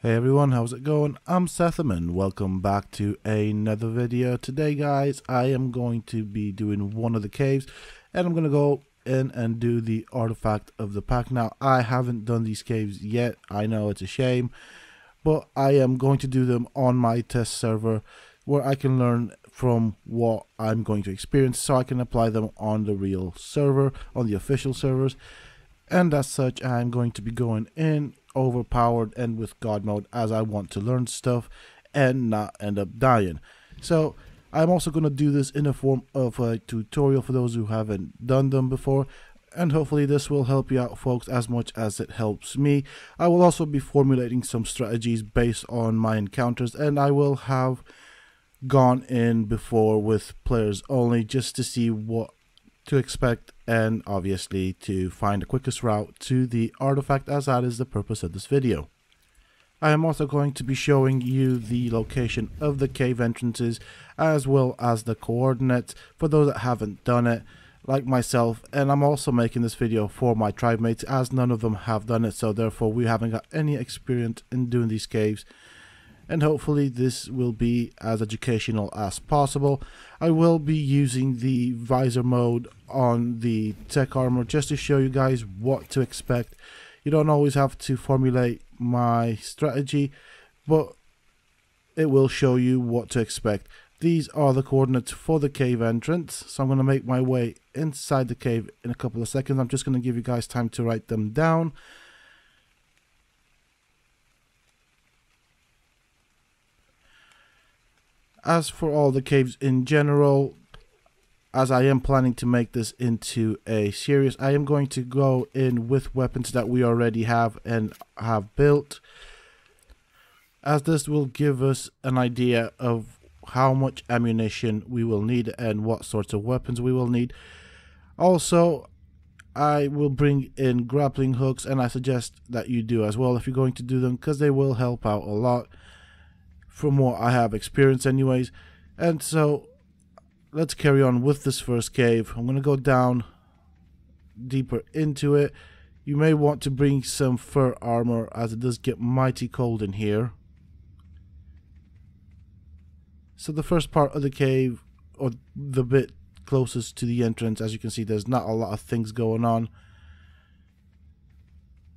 Hey everyone, how's it going? I'm Sethum and welcome back to another video. Today guys, I am going to be doing one of the caves and I'm going to go in and do the artifact of the pack. Now, I haven't done these caves yet. I know it's a shame, but I am going to do them on my test server where I can learn from what I'm going to experience so I can apply them on the real server, on the official servers. And as such, I'm going to be going in overpowered and with God mode as I want to learn stuff and not end up dying. So I'm also going to do this in a form of a tutorial for those who haven't done them before, and hopefully this will help you out folks as much as it helps me. I will also be formulating some strategies based on my encounters, and I will have gone in before with players only just to see what to expect and obviously to find the quickest route to the artifact, as that is the purpose of this video. I am also going to be showing you the location of the cave entrances as well as the coordinates for those that haven't done it like myself, and I'm also making this video for my tribe mates as none of them have done it, so therefore we haven't got any experience in doing these caves. And hopefully this will be as educational as possible. I will be using the visor mode on the tech armor just to show you guys what to expect. You don't always have to formulate my strategy, but it will show you what to expect. These are the coordinates for the cave entrance, so I'm going to make my way inside the cave in a couple of seconds. I'm just going to give you guys time to write them down. As for all the caves in general, as I am planning to make this into a series, I am going to go in with weapons that we already have and have built, as this will give us an idea of how much ammunition we will need and what sorts of weapons we will need. Also, I will bring in grappling hooks, and I suggest that you do as well if you're going to do them, because they will help out a lot from what I have experienced anyways. And so let's carry on with this first cave. I'm going to go down deeper into it. You may want to bring some fur armor as it does get mighty cold in here. So the first part of the cave, or the bit closest to the entrance, as you can see, there's not a lot of things going on,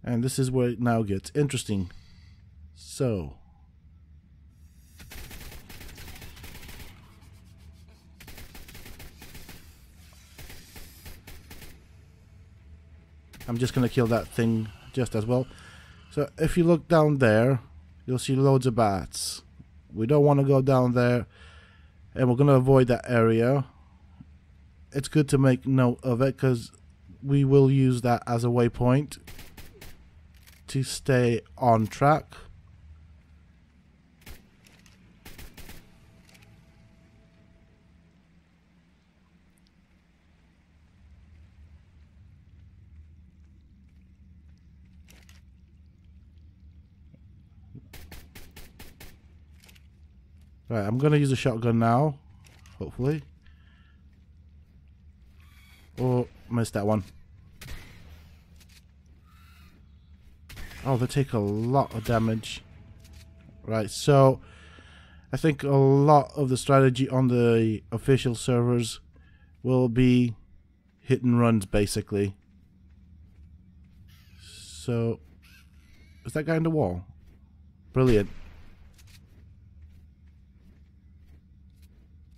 and this is where it now gets interesting. So I'm just going to kill that thing just as well. So if you look down there, you'll see loads of bats. We don't want to go down there, and we're going to avoid that area. It's good to make note of it, because we will use that as a waypoint to stay on track. Right, I'm going to use a shotgun now, hopefully. Oh, missed that one. Oh, they take a lot of damage. Right, so I think a lot of the strategy on the official servers will be hit and runs, basically. So, is that guy in the wall? Brilliant.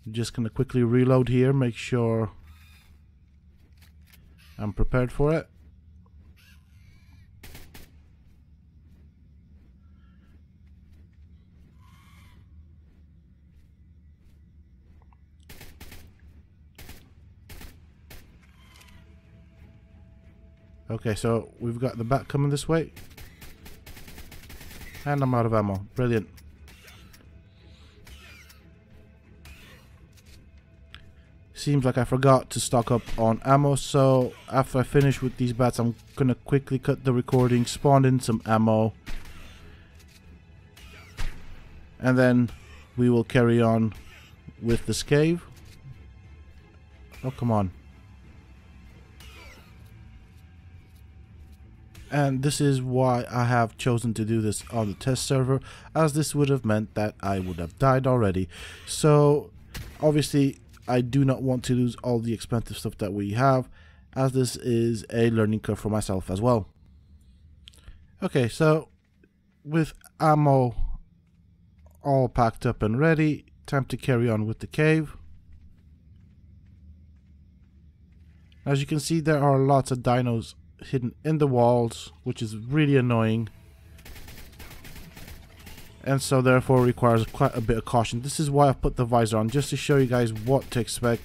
I'm just going to quickly reload here, make sure I'm prepared for it. Okay, so we've got the bat coming this way. And I'm out of ammo. Brilliant. Seems like I forgot to stock up on ammo, so after I finish with these bats, I'm gonna quickly cut the recording, spawn in some ammo, and then we will carry on with this cave. Oh, come on. And this is why I have chosen to do this on the test server, as this would have meant that I would have died already. So obviously I do not want to lose all the expensive stuff that we have, as this is a learning curve for myself as well. Okay, so with ammo all packed up and ready, time to carry on with the cave. As you can see, there are lots of dinos hidden in the walls, which is really annoying, and so therefore requires quite a bit of caution. This is why I put the visor on, just to show you guys what to expect.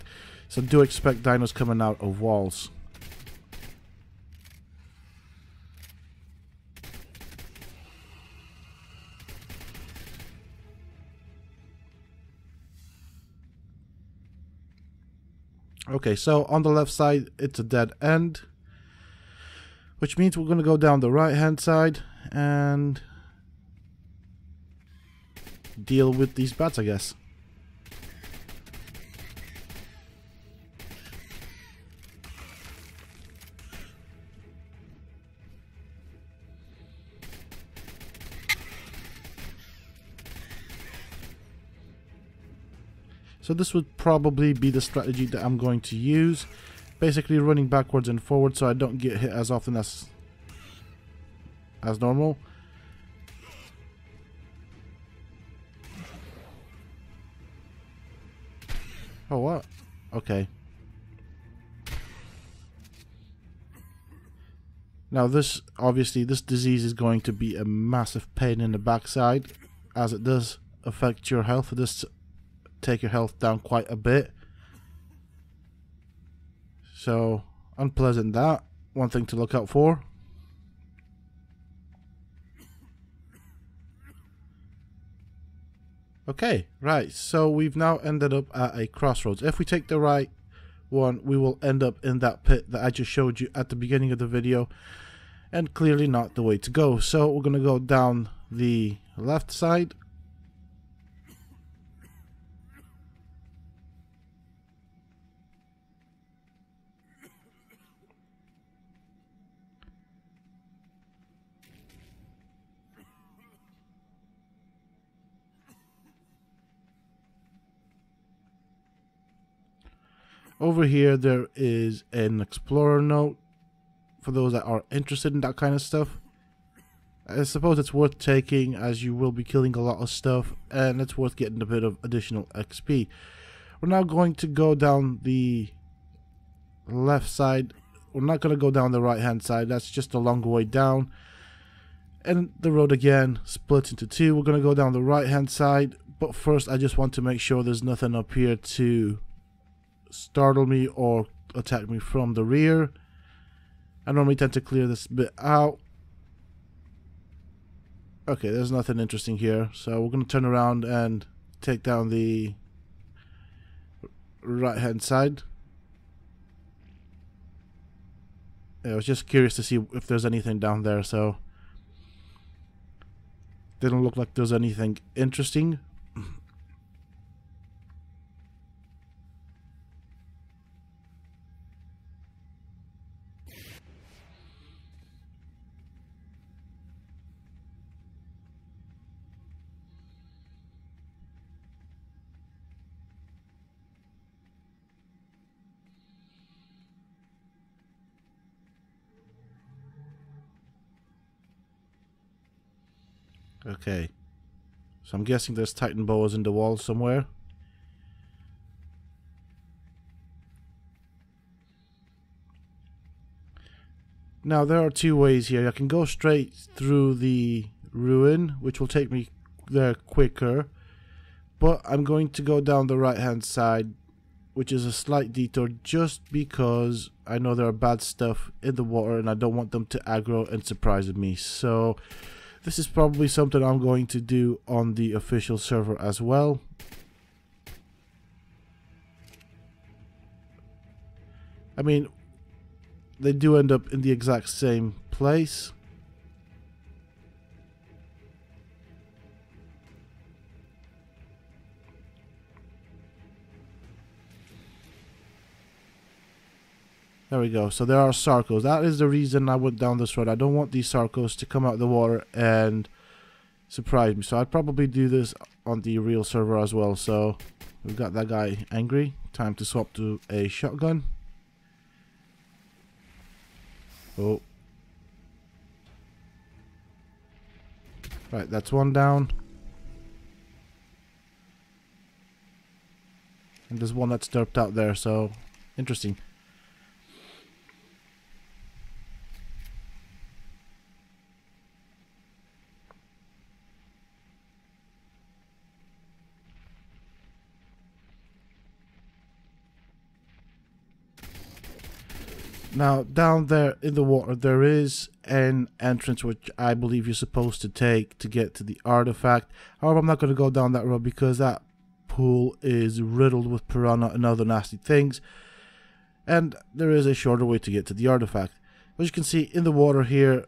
So do expect dinos coming out of walls. Okay, so on the left side it's a dead end, which means we're going to go down the right hand side and deal with these bats, I guess. So this would probably be the strategy that I'm going to use. Basically running backwards and forwards so I don't get hit as often as normal. Oh, what? Okay. Now this, obviously, this disease is going to be a massive pain in the backside, as it does affect your health. It does take your health down quite a bit. So, unpleasant that. One thing to look out for. Okay, right, so we've now ended up at a crossroads. If we take the right one, we will end up in that pit that I just showed you at the beginning of the video, and clearly not the way to go. So we're going to go down the left side. Over here there is an explorer note for those that are interested in that kind of stuff. I suppose it's worth taking, as you will be killing a lot of stuff, and it's worth getting a bit of additional XP. We're now going to go down the left side. We're not going to go down the right hand side, that's just a longer way down. And the road again splits into two. We're going to go down the right hand side, but first I just want to make sure there's nothing up here to startle me or attack me from the rear. I normally tend to clear this bit out. Okay, there's nothing interesting here, so we're going to turn around and take down the right hand side. I was just curious to see if there's anything down there, so didn't look like there's anything interesting. Okay, so I'm guessing there's Titan boas in the wall somewhere. Now there are two ways here. I can go straight through the ruin, which will take me there quicker, but I'm going to go down the right hand side, which is a slight detour, just because I know there are bad stuff in the water and I don't want them to aggro and surprise me. So this is probably something I'm going to do on the official server as well. I mean, they do end up in the exact same place. There we go. So there are Sarcos. That is the reason I went down this road. I don't want these Sarcos to come out of the water and surprise me. So I'd probably do this on the real server as well. So we've got that guy angry. Time to swap to a shotgun. Oh. Right, that's one down. And there's one that's derped out there, so interesting. Now, down there in the water, there is an entrance which I believe you're supposed to take to get to the artifact. However, I'm not going to go down that road because that pool is riddled with piranha and other nasty things. And there is a shorter way to get to the artifact. As you can see in the water here,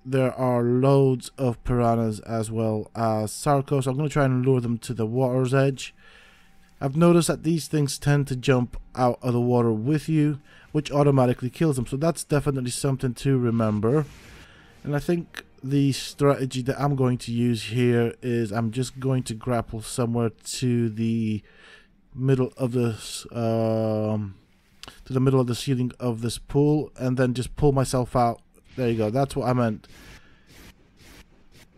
there are loads of piranhas as well as Sarcos. So I'm going to try and lure them to the water's edge. I've noticed that these things tend to jump out of the water with you, which automatically kills them. So that's definitely something to remember. And I think the strategy that I'm going to use here is I'm just going to grapple somewhere to the middle of this, to the middle of the ceiling of this pool, and then just pull myself out. There you go. That's what I meant.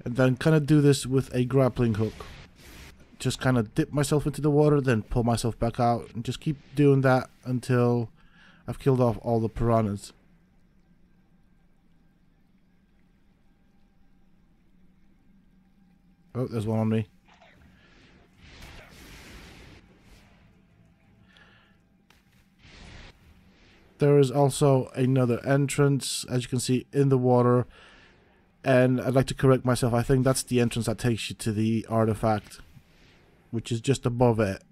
And then kind of do this with a grappling hook. Just kind of dip myself into the water, then pull myself back out, and just keep doing that until I've killed off all the piranhas. Oh, there's one on me. There is also another entrance, as you can see, in the water. And I'd like to correct myself. I think that's the entrance that takes you to the artifact, which is just above it.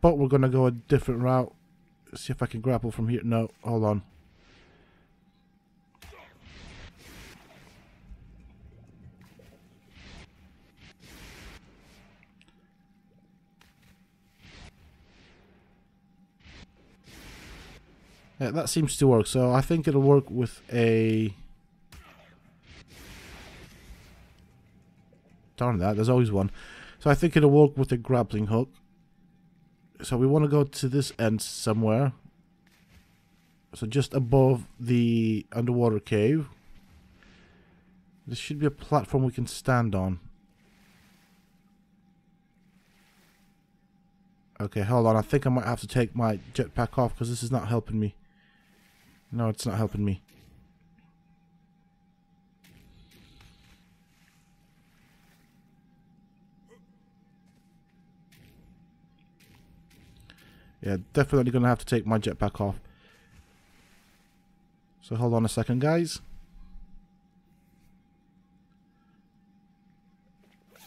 But we're going to go a different route. See if I can grapple from here. No, hold on. Yeah, that seems to work. So I think it'll work with a... Darn that, there's always one. So I think it'll work with a grappling hook. So we want to go to this end somewhere. So just above the underwater cave. There should be a platform we can stand on. Okay, hold on. I think I might have to take my jetpack off because this is not helping me. No, it's not helping me. Yeah, definitely going to have to take my jetpack off. So hold on a second, guys.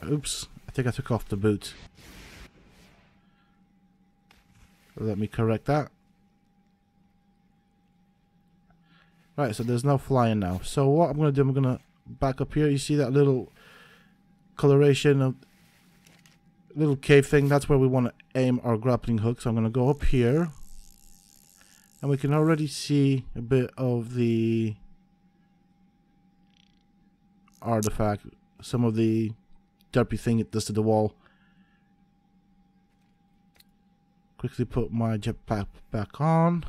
Oops, I think I took off the boot. Let me correct that. Right, so there's no flying now. So what I'm going to do, I'm going to back up here. You see that little coloration of little cave thing? That's where we want to aim our grappling hook. So I'm going to go up here. And we can already see a bit of the artifact. Some of the derpy thing it does to the wall. Quickly put my jetpack back on.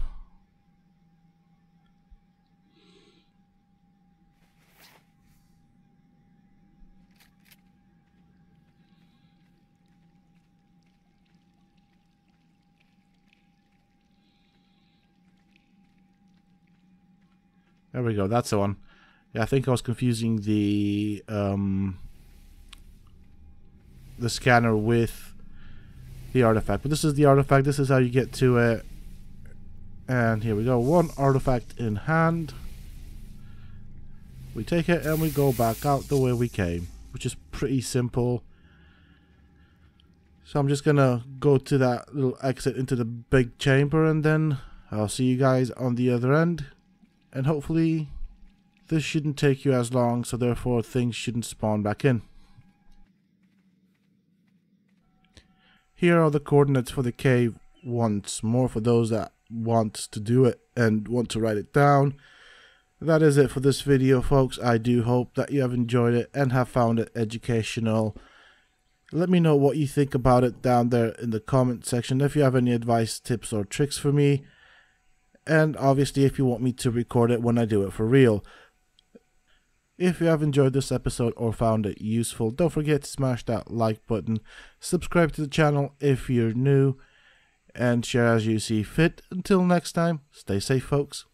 There we go, that's the one. Yeah, I think I was confusing the scanner with the artifact. But this is the artifact, this is how you get to it. And here we go, one artifact in hand. We take it and we go back out the way we came, which is pretty simple. So I'm just gonna go to that little exit into the big chamber, and then I'll see you guys on the other end. And hopefully this shouldn't take you as long, so therefore things shouldn't spawn back in. Here are the coordinates for the cave once more for those that wants to do it and want to write it down. That is it for this video, folks. I do hope that you have enjoyed it and have found it educational. Let me know what you think about it down there in the comment section if you have any advice, tips or tricks for me, and obviously if you want me to record it when I do it for real. If you have enjoyed this episode or found it useful, don't forget to smash that like button, subscribe to the channel if you're new, and share as you see fit. Until next time, stay safe, folks.